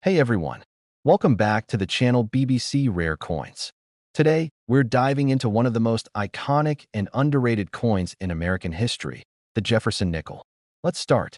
Hey everyone, welcome back to the channel BBC Rare Coins. Today, we're diving into one of the most iconic and underrated coins in American history, the Jefferson nickel. Let's start.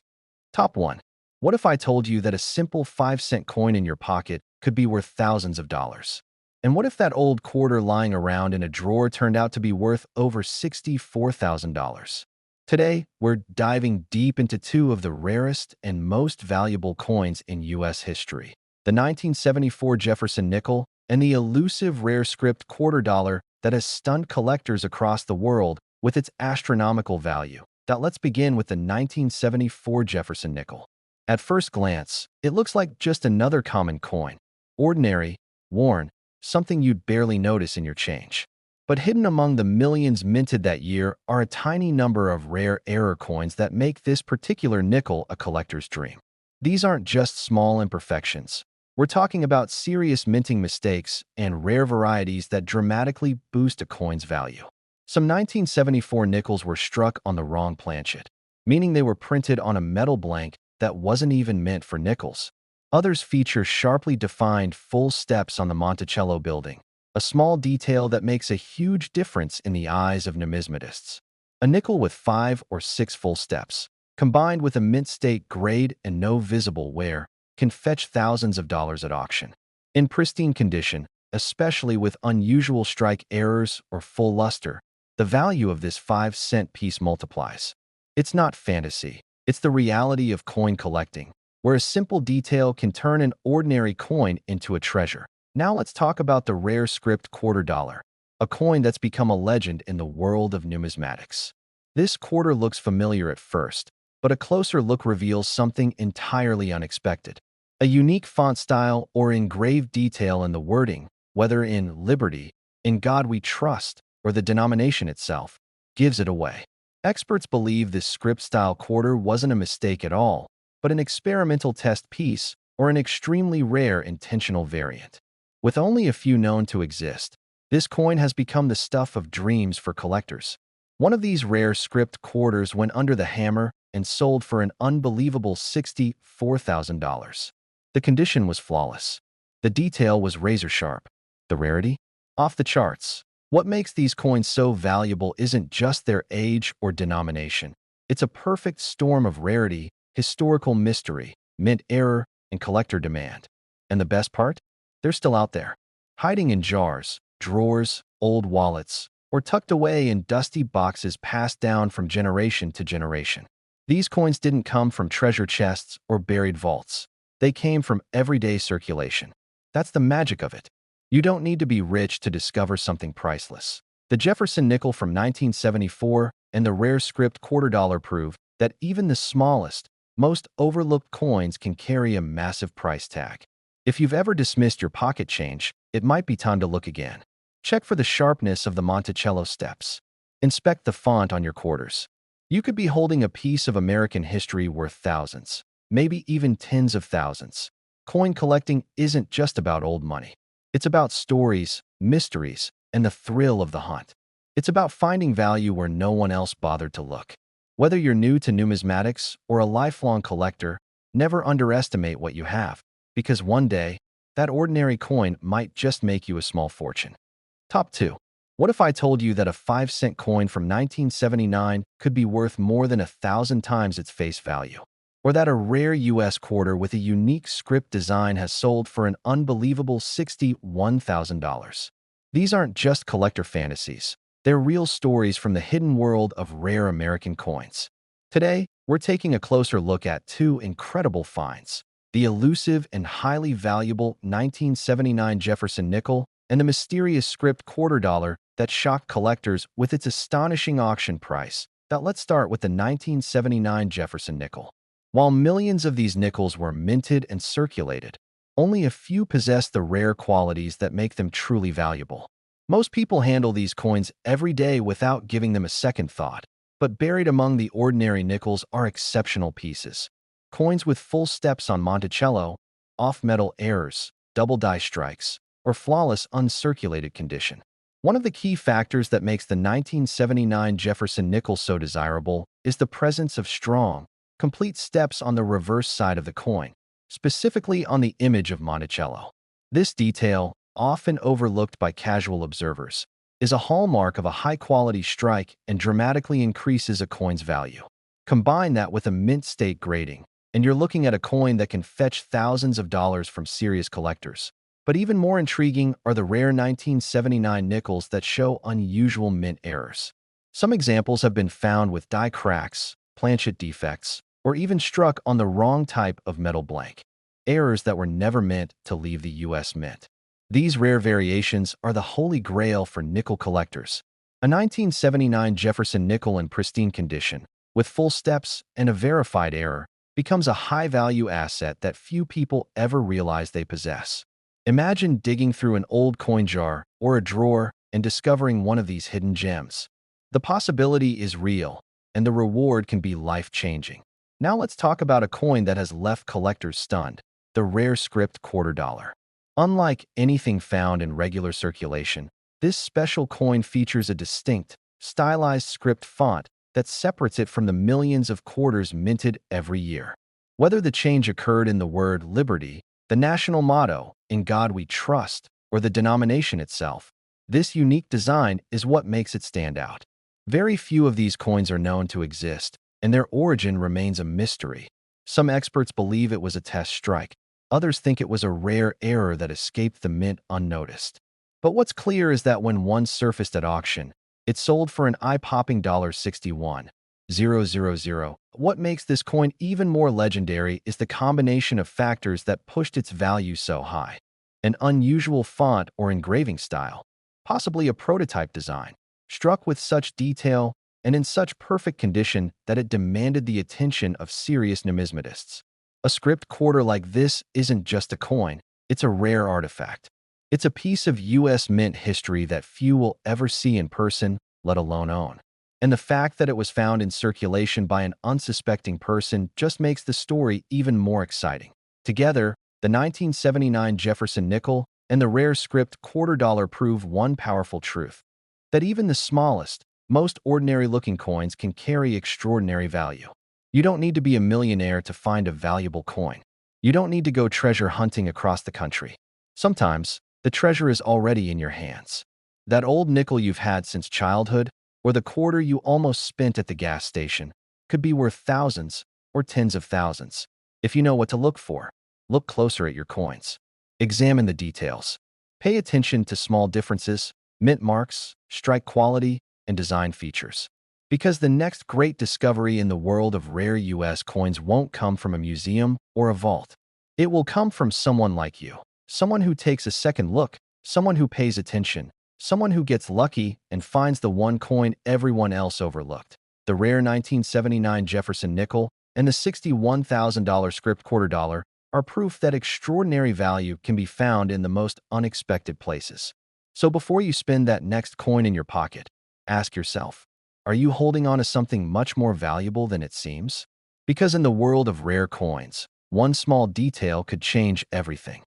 Top 1. What if I told you that a simple 5-cent coin in your pocket could be worth thousands of dollars? And what if that old quarter lying around in a drawer turned out to be worth over $64,000? Today, we're diving deep into two of the rarest and most valuable coins in U.S. history, the 1974 Jefferson nickel and the elusive rare script quarter dollar that has stunned collectors across the world with its astronomical value. Let's begin with the 1974 Jefferson nickel. At first glance, it looks like just another common coin, ordinary, worn, something you'd barely notice in your change. But hidden among the millions minted that year are a tiny number of rare error coins that make this particular nickel a collector's dream. These aren't just small imperfections. We're talking about serious minting mistakes and rare varieties that dramatically boost a coin's value. Some 1974 nickels were struck on the wrong planchet, meaning they were printed on a metal blank that wasn't even meant for nickels. Others feature sharply defined full steps on the Monticello building, a small detail that makes a huge difference in the eyes of numismatists. A nickel with 5 or 6 full steps, combined with a mint state grade and no visible wear, can fetch thousands of dollars at auction. In pristine condition, especially with unusual strike errors or full luster, the value of this 5-cent piece multiplies. It's not fantasy, it's the reality of coin collecting, where a simple detail can turn an ordinary coin into a treasure. Now let's talk about the rare script quarter dollar, a coin that's become a legend in the world of numismatics. This quarter looks familiar at first, but a closer look reveals something entirely unexpected. A unique font style or engraved detail in the wording, whether in Liberty, In God We Trust, or the denomination itself, gives it away. Experts believe this script-style quarter wasn't a mistake at all, but an experimental test piece or an extremely rare intentional variant. With only a few known to exist, this coin has become the stuff of dreams for collectors. One of these rare script quarters went under the hammer and sold for an unbelievable $64,000. The condition was flawless. The detail was razor-sharp. The rarity? Off the charts. What makes these coins so valuable isn't just their age or denomination. It's a perfect storm of rarity, historical mystery, mint error, and collector demand. And the best part? They're still out there, hiding in jars, drawers, old wallets, or tucked away in dusty boxes passed down from generation to generation. These coins didn't come from treasure chests or buried vaults. They came from everyday circulation. That's the magic of it. You don't need to be rich to discover something priceless. The Jefferson nickel from 1974 and the rare script quarter dollar prove that even the smallest, most overlooked coins can carry a massive price tag. If you've ever dismissed your pocket change, it might be time to look again. Check for the sharpness of the Monticello steps. Inspect the font on your quarters. You could be holding a piece of American history worth thousands, maybe even tens of thousands. Coin collecting isn't just about old money. It's about stories, mysteries, and the thrill of the hunt. It's about finding value where no one else bothered to look. Whether you're new to numismatics or a lifelong collector, never underestimate what you have, because one day, that ordinary coin might just make you a small fortune. Top 2. What if I told you that a 5-cent coin from 1979 could be worth more than 1,000 times its face value? Or that a rare U.S. quarter with a unique script design has sold for an unbelievable $61,000? These aren't just collector fantasies. They're real stories from the hidden world of rare American coins. Today, we're taking a closer look at two incredible finds: the elusive and highly valuable 1979 Jefferson nickel and the mysterious script quarter dollar that shocked collectors with its astonishing auction price. Let's start with the 1979 Jefferson nickel. While millions of these nickels were minted and circulated, only a few possess the rare qualities that make them truly valuable. Most people handle these coins every day without giving them a second thought, but buried among the ordinary nickels are exceptional pieces. Coins with full steps on Monticello, off-metal errors, double die strikes, or flawless uncirculated condition. One of the key factors that makes the 1979 Jefferson nickel so desirable is the presence of strong, complete steps on the reverse side of the coin. specifically on the image of Monticello. This detail, often overlooked by casual observers, is a hallmark of a high-quality strike and dramatically increases a coin's value. Combine that with a mint state grading, and you're looking at a coin that can fetch thousands of dollars from serious collectors. But even more intriguing are the rare 1979 nickels that show unusual mint errors. Some examples have been found with die cracks, planchet defects, or even struck on the wrong type of metal blank, errors that were never meant to leave the U.S. Mint. These rare variations are the holy grail for nickel collectors. A 1979 Jefferson nickel in pristine condition, with full steps and a verified error, becomes a high-value asset that few people ever realize they possess. Imagine digging through an old coin jar or a drawer and discovering one of these hidden gems. The possibility is real, and the reward can be life-changing. Now let's talk about a coin that has left collectors stunned, the rare script $quarter. Unlike anything found in regular circulation, this special coin features a distinct, stylized script font that separates it from the millions of quarters minted every year. Whether the change occurred in the word liberty, the national motto, "In God We Trust," or the denomination itself, this unique design is what makes it stand out. Very few of these coins are known to exist, and their origin remains a mystery. Some experts believe it was a test strike. Others think it was a rare error that escaped the mint unnoticed. But what's clear is that when one surfaced at auction, it sold for an eye-popping $61,000. What makes this coin even more legendary is the combination of factors that pushed its value so high. An unusual font or engraving style, possibly a prototype design, struck with such detail and in such perfect condition that it demanded the attention of serious numismatists. A script quarter like this isn't just a coin, it's a rare artifact. It's a piece of U.S. Mint history that few will ever see in person, let alone own. And the fact that it was found in circulation by an unsuspecting person just makes the story even more exciting. Together, the 1979 Jefferson nickel and the rare script $quarter prove one powerful truth: that even the smallest, most ordinary-looking coins can carry extraordinary value. You don't need to be a millionaire to find a valuable coin. You don't need to go treasure hunting across the country. Sometimes, the treasure is already in your hands. That old nickel you've had since childhood, or the quarter you almost spent at the gas station, could be worth thousands or tens of thousands. If you know what to look for, look closer at your coins. Examine the details. Pay attention to small differences, mint marks, strike quality, and design features. Because the next great discovery in the world of rare U.S. coins won't come from a museum or a vault. It will come from someone like you. Someone who takes a second look, someone who pays attention, someone who gets lucky and finds the one coin everyone else overlooked. The rare 1979 Jefferson nickel and the $61,000 script $quarter are proof that extraordinary value can be found in the most unexpected places. So before you spend that next coin in your pocket, ask yourself, are you holding on to something much more valuable than it seems? Because in the world of rare coins, one small detail could change everything.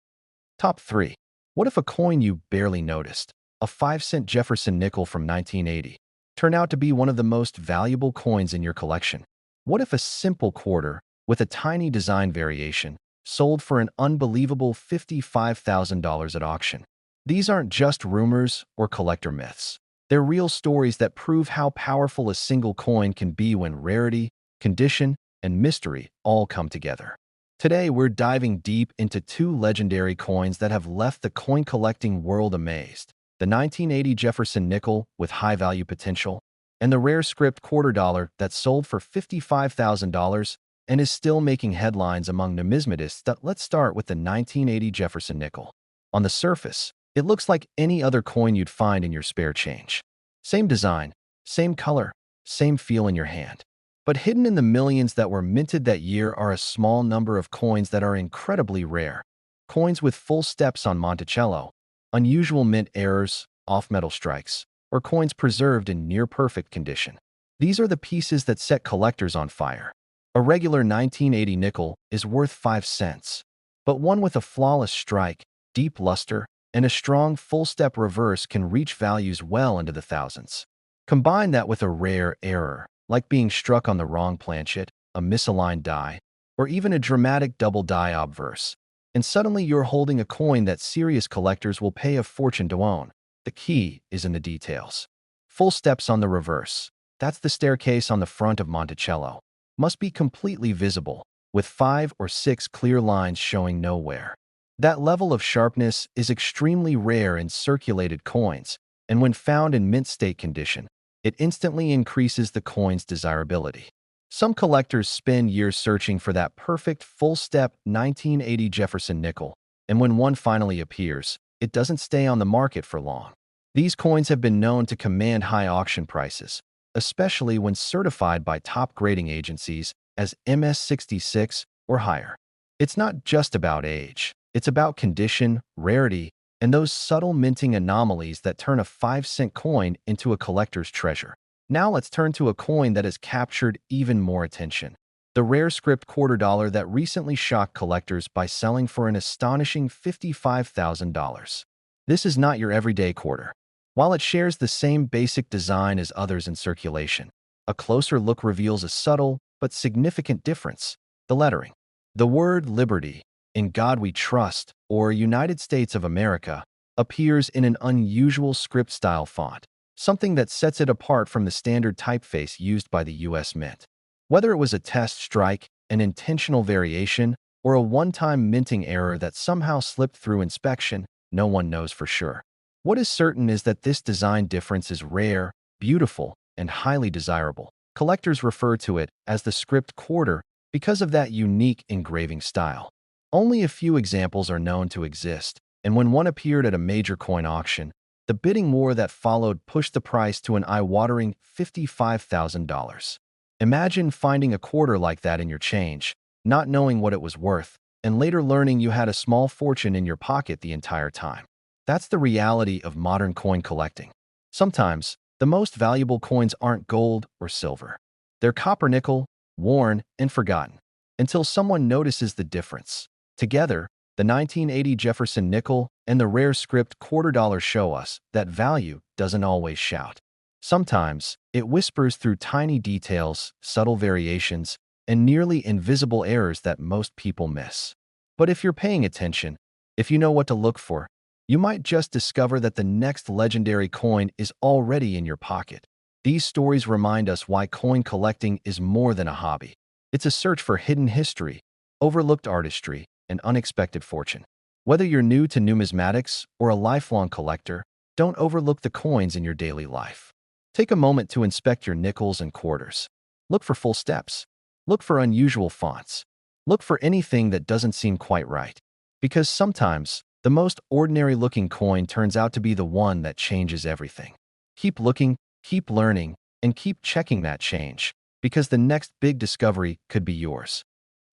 Top 3. What if a coin you barely noticed, a 5-cent Jefferson nickel from 1980, turned out to be one of the most valuable coins in your collection? What if a simple quarter, with a tiny design variation, sold for an unbelievable $55,000 at auction? These aren't just rumors or collector myths. They're real stories that prove how powerful a single coin can be when rarity, condition, and mystery all come together. Today, we're diving deep into two legendary coins that have left the coin-collecting world amazed: the 1980 Jefferson nickel with high-value potential, and the rare script $quarter that sold for $55,000 and is still making headlines among numismatists. Let's start with the 1980 Jefferson nickel. On the surface, it looks like any other coin you'd find in your spare change. Same design, same color, same feel in your hand. But hidden in the millions that were minted that year are a small number of coins that are incredibly rare. Coins with full steps on Monticello, unusual mint errors, off-metal strikes, or coins preserved in near-perfect condition. These are the pieces that set collectors on fire. A regular 1980 nickel is worth 5 cents, but one with a flawless strike, deep luster, and a strong full-step reverse can reach values well into the thousands. Combine that with a rare error, like being struck on the wrong planchet, a misaligned die, or even a dramatic double die obverse. And suddenly you're holding a coin that serious collectors will pay a fortune to own. The key is in the details. Full steps on the reverse. That's the staircase on the front of Monticello. Must be completely visible, with 5 or 6 clear lines showing nowhere. That level of sharpness is extremely rare in circulated coins, and when found in mint state condition, it instantly increases the coin's desirability. Some collectors spend years searching for that perfect full-step 1980 Jefferson nickel, and when one finally appears, it doesn't stay on the market for long. These coins have been known to command high auction prices, especially when certified by top grading agencies as MS66 or higher. It's not just about age. It's about condition, rarity, and those subtle minting anomalies that turn a 5-cent coin into a collector's treasure. Now let's turn to a coin that has captured even more attention. The rare script quarter dollar that recently shocked collectors by selling for an astonishing $55,000. This is not your everyday quarter. While it shares the same basic design as others in circulation, a closer look reveals a subtle but significant difference: the lettering. The word Liberty, In God We Trust, or United States of America, appears in an unusual script-style font, something that sets it apart from the standard typeface used by the U.S. Mint. Whether it was a test strike, an intentional variation, or a one-time minting error that somehow slipped through inspection, no one knows for sure. What is certain is that this design difference is rare, beautiful, and highly desirable. Collectors refer to it as the script quarter because of that unique engraving style. Only a few examples are known to exist, and when one appeared at a major coin auction, the bidding war that followed pushed the price to an eye-watering $55,000. Imagine finding a quarter like that in your change, not knowing what it was worth, and later learning you had a small fortune in your pocket the entire time. That's the reality of modern coin collecting. Sometimes, the most valuable coins aren't gold or silver. They're copper nickel, worn and forgotten, until someone notices the difference. Together, the 1980 Jefferson nickel and the rare script quarter dollar show us that value doesn't always shout. Sometimes, it whispers through tiny details, subtle variations, and nearly invisible errors that most people miss. But if you're paying attention, if you know what to look for, you might just discover that the next legendary coin is already in your pocket. These stories remind us why coin collecting is more than a hobby. It's a search for hidden history, overlooked artistry, and unexpected fortune. Whether you're new to numismatics or a lifelong collector, don't overlook the coins in your daily life. Take a moment to inspect your nickels and quarters. Look for full steps. Look for unusual fonts. Look for anything that doesn't seem quite right. Because sometimes, the most ordinary-looking coin turns out to be the one that changes everything. Keep looking, keep learning, and keep checking that change, because the next big discovery could be yours.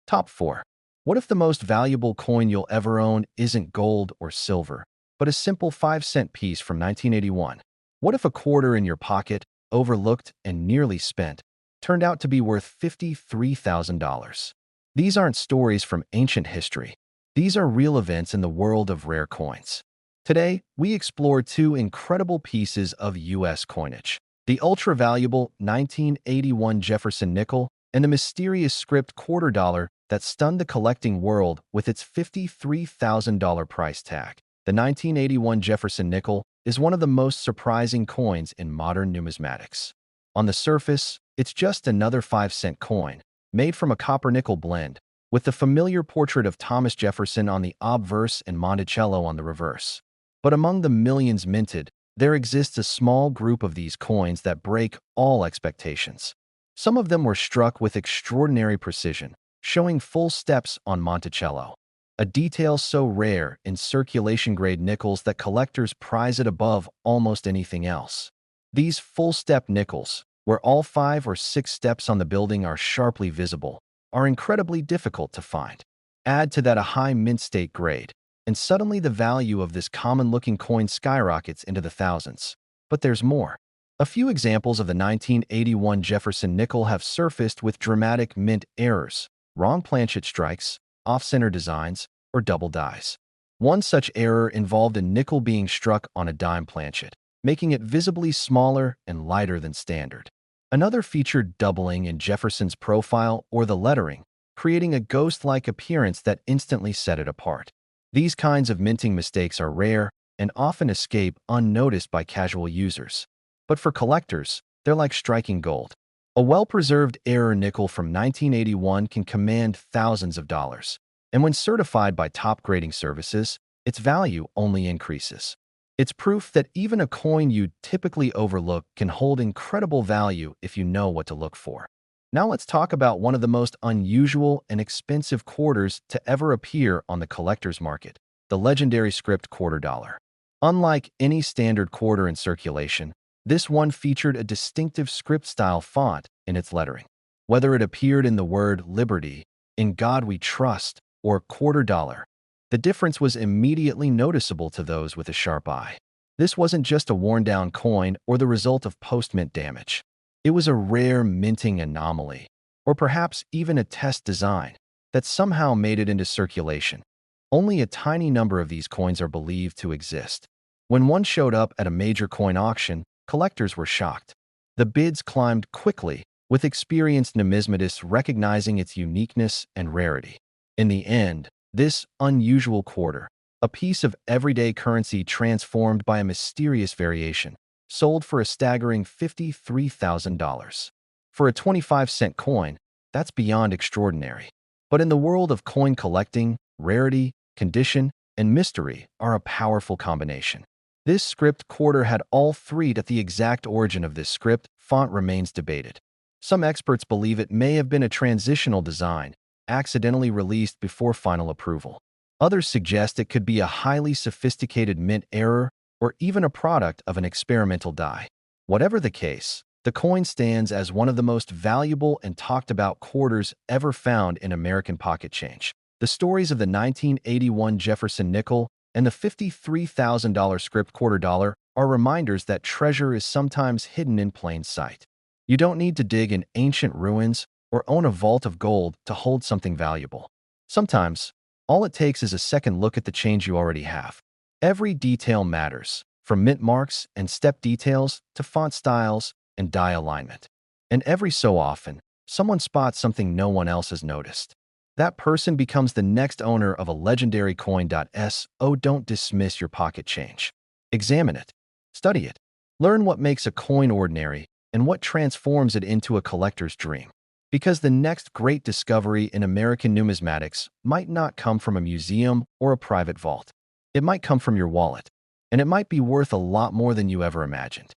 Top 4. What if the most valuable coin you'll ever own isn't gold or silver, but a simple 5-cent piece from 1981? What if a quarter in your pocket, overlooked and nearly spent, turned out to be worth $53,000? These aren't stories from ancient history. These are real events in the world of rare coins. Today, we explore two incredible pieces of U.S. coinage: the ultra-valuable 1981 Jefferson nickel and the mysterious script quarter dollar that stunned the collecting world with its $53,000 price tag. The 1981 Jefferson nickel is one of the most surprising coins in modern numismatics. On the surface, it's just another 5-cent coin, made from a copper-nickel blend, with the familiar portrait of Thomas Jefferson on the obverse and Monticello on the reverse. But among the millions minted, there exists a small group of these coins that break all expectations. Some of them were struck with extraordinary precision, showing full steps on Monticello, a detail so rare in circulation-grade nickels that collectors prize it above almost anything else. These full-step nickels, where all 5 or 6 steps on the building are sharply visible, are incredibly difficult to find. Add to that a high mint state grade, and suddenly the value of this common-looking coin skyrockets into the thousands. But there's more. A few examples of the 1981 Jefferson nickel have surfaced with dramatic mint errors, wrong planchet strikes, off-center designs, or double dies. One such error involved a nickel being struck on a dime planchet, making it visibly smaller and lighter than standard. Another featured doubling in Jefferson's profile or the lettering, creating a ghost-like appearance that instantly set it apart. These kinds of minting mistakes are rare and often escape unnoticed by casual users. But for collectors, they're like striking gold. A well-preserved error nickel from 1981 can command thousands of dollars, and when certified by top grading services, its value only increases. It's proof that even a coin you'd typically overlook can hold incredible value if you know what to look for. Now let's talk about one of the most unusual and expensive quarters to ever appear on the collector's market, the legendary script quarter dollar. Unlike any standard quarter in circulation, this one featured a distinctive script-style font in its lettering. Whether it appeared in the word Liberty, In God We Trust, or quarter dollar, the difference was immediately noticeable to those with a sharp eye. This wasn't just a worn-down coin or the result of post-mint damage. It was a rare minting anomaly, or perhaps even a test design, that somehow made it into circulation. Only a tiny number of these coins are believed to exist. When one showed up at a major coin auction, collectors were shocked. The bids climbed quickly, with experienced numismatists recognizing its uniqueness and rarity. In the end, this unusual quarter, a piece of everyday currency transformed by a mysterious variation, sold for a staggering $53,000. For a 25-cent coin, that's beyond extraordinary. But in the world of coin collecting, rarity, condition, and mystery are a powerful combination. This script quarter had all three, but the exact origin of this script font remains debated. Some experts believe it may have been a transitional design, accidentally released before final approval. Others suggest it could be a highly sophisticated mint error or even a product of an experimental die. Whatever the case, the coin stands as one of the most valuable and talked about quarters ever found in American pocket change. The stories of the 1981 Jefferson nickel and the $53,000 script quarter dollar are reminders that treasure is sometimes hidden in plain sight. You don't need to dig in ancient ruins or own a vault of gold to hold something valuable. Sometimes, all it takes is a second look at the change you already have. Every detail matters, from mint marks and step details to font styles and die alignment. And every so often, someone spots something no one else has noticed. That person becomes the next owner of a legendary coin. So don't dismiss your pocket change. Examine it. Study it. Learn what makes a coin ordinary and what transforms it into a collector's dream. Because the next great discovery in American numismatics might not come from a museum or a private vault. It might come from your wallet, and it might be worth a lot more than you ever imagined.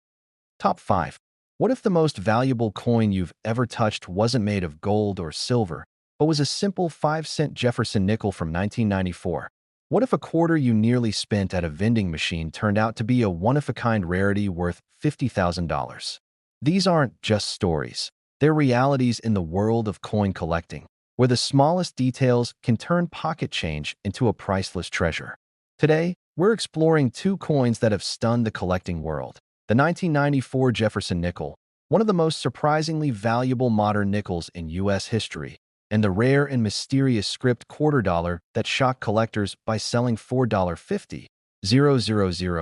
Top 5. What if the most valuable coin you've ever touched wasn't made of gold or silver, but was a simple 5-cent Jefferson nickel from 1994? What if a quarter you nearly spent at a vending machine turned out to be a one-of-a-kind rarity worth $50,000? These aren't just stories. They're realities in the world of coin collecting, where the smallest details can turn pocket change into a priceless treasure. Today, we're exploring two coins that have stunned the collecting world. The 1994 Jefferson nickel, one of the most surprisingly valuable modern nickels in U.S. history, and the rare and mysterious script quarter dollar that shocked collectors by selling $4.50,000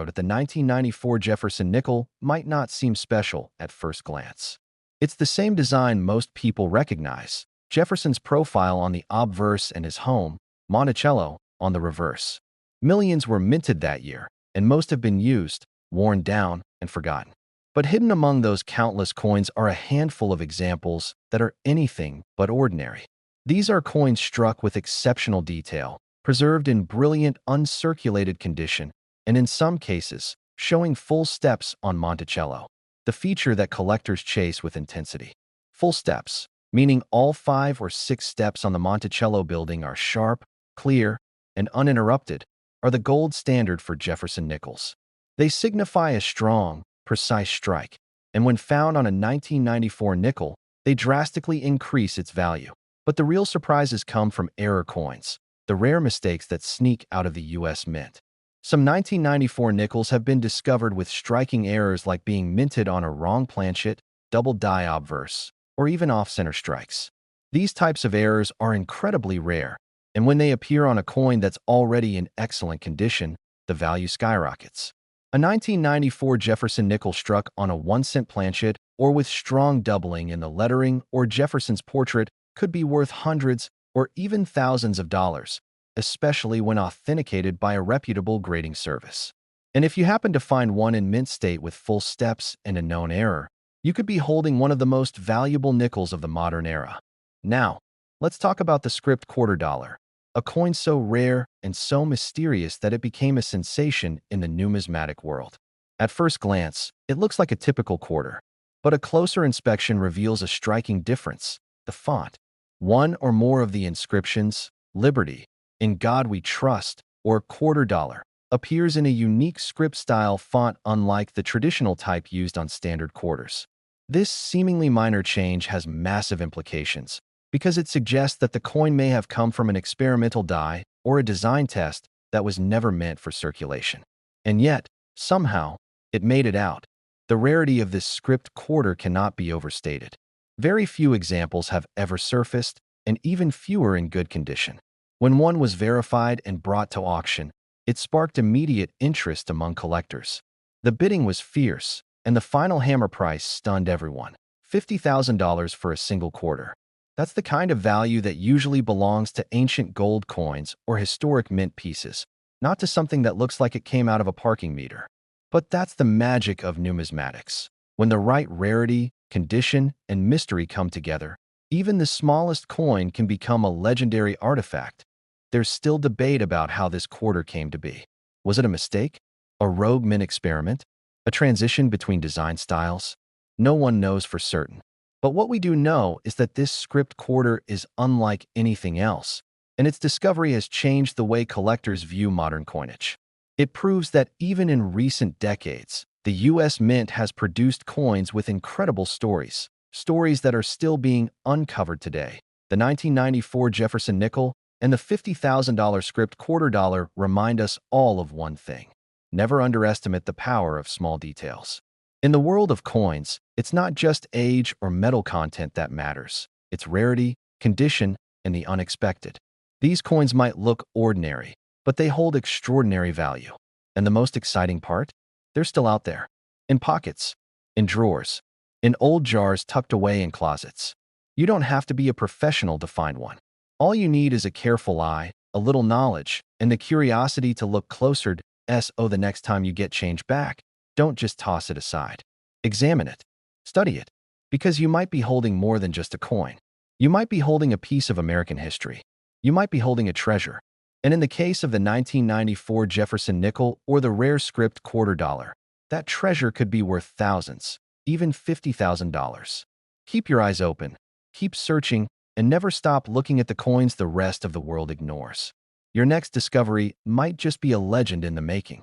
that the 1994 Jefferson nickel might not seem special at first glance. It's the same design most people recognize, Jefferson's profile on the obverse and his home, Monticello, on the reverse. Millions were minted that year, and most have been used, worn down, and forgotten. But hidden among those countless coins are a handful of examples that are anything but ordinary. These are coins struck with exceptional detail, preserved in brilliant, uncirculated condition, and in some cases, showing full steps on Monticello, the feature that collectors chase with intensity. Full steps, meaning all 5 or 6 steps on the Monticello building are sharp, clear, and uninterrupted, are the gold standard for Jefferson nickels. They signify a strong, precise strike, and when found on a 1994 nickel, they drastically increase its value. But the real surprises come from error coins, the rare mistakes that sneak out of the U.S. Mint. Some 1994 nickels have been discovered with striking errors like being minted on a wrong planchet, double die obverse, or even off-center strikes. These types of errors are incredibly rare, and when they appear on a coin that's already in excellent condition, the value skyrockets. A 1994 Jefferson nickel struck on a 1-cent planchet or with strong doubling in the lettering or Jefferson's portrait could be worth hundreds, or even thousands of dollars, especially when authenticated by a reputable grading service. And if you happen to find one in mint state with full steps and a known error, you could be holding one of the most valuable nickels of the modern era. Now, let's talk about the script quarter dollar, a coin so rare and so mysterious that it became a sensation in the numismatic world. At first glance, it looks like a typical quarter, but a closer inspection reveals a striking difference: the font. One or more of the inscriptions, Liberty, In God We Trust, or quarter dollar, appears in a unique script-style font unlike the traditional type used on standard quarters. This seemingly minor change has massive implications, because it suggests that the coin may have come from an experimental die or a design test that was never meant for circulation. And yet, somehow, it made it out. The rarity of this script quarter cannot be overstated. Very few examples have ever surfaced, and even fewer in good condition. When one was verified and brought to auction, it sparked immediate interest among collectors. The bidding was fierce, and the final hammer price stunned everyone: $50,000 for a single quarter. That's the kind of value that usually belongs to ancient gold coins or historic mint pieces, not to something that looks like it came out of a parking meter. But that's the magic of numismatics. When the right rarity, condition, and mystery come together, even the smallest coin can become a legendary artifact. There's still debate about how this quarter came to be. Was it a mistake? A rogue mint experiment? A transition between design styles? No one knows for certain. But what we do know is that this script quarter is unlike anything else, and its discovery has changed the way collectors view modern coinage. It proves that even in recent decades, the U.S. Mint has produced coins with incredible stories that are still being uncovered today. The 1994 Jefferson nickel and the $50,000 script quarter dollar remind us all of one thing: never underestimate the power of small details. In the world of coins, it's not just age or metal content that matters. It's rarity, condition, and the unexpected. These coins might look ordinary, but they hold extraordinary value. And the most exciting part? They're still out there. In pockets, in drawers, in old jars tucked away in closets. You don't have to be a professional to find one. All you need is a careful eye, a little knowledge, and the curiosity to look closer. The next time you get change back, don't just toss it aside. Examine it. Study it. Because you might be holding more than just a coin. You might be holding a piece of American history. You might be holding a treasure. And in the case of the 1994 Jefferson nickel or the rare script quarter dollar, that treasure could be worth thousands, even $50,000. Keep your eyes open, keep searching, and never stop looking at the coins the rest of the world ignores. Your next discovery might just be a legend in the making.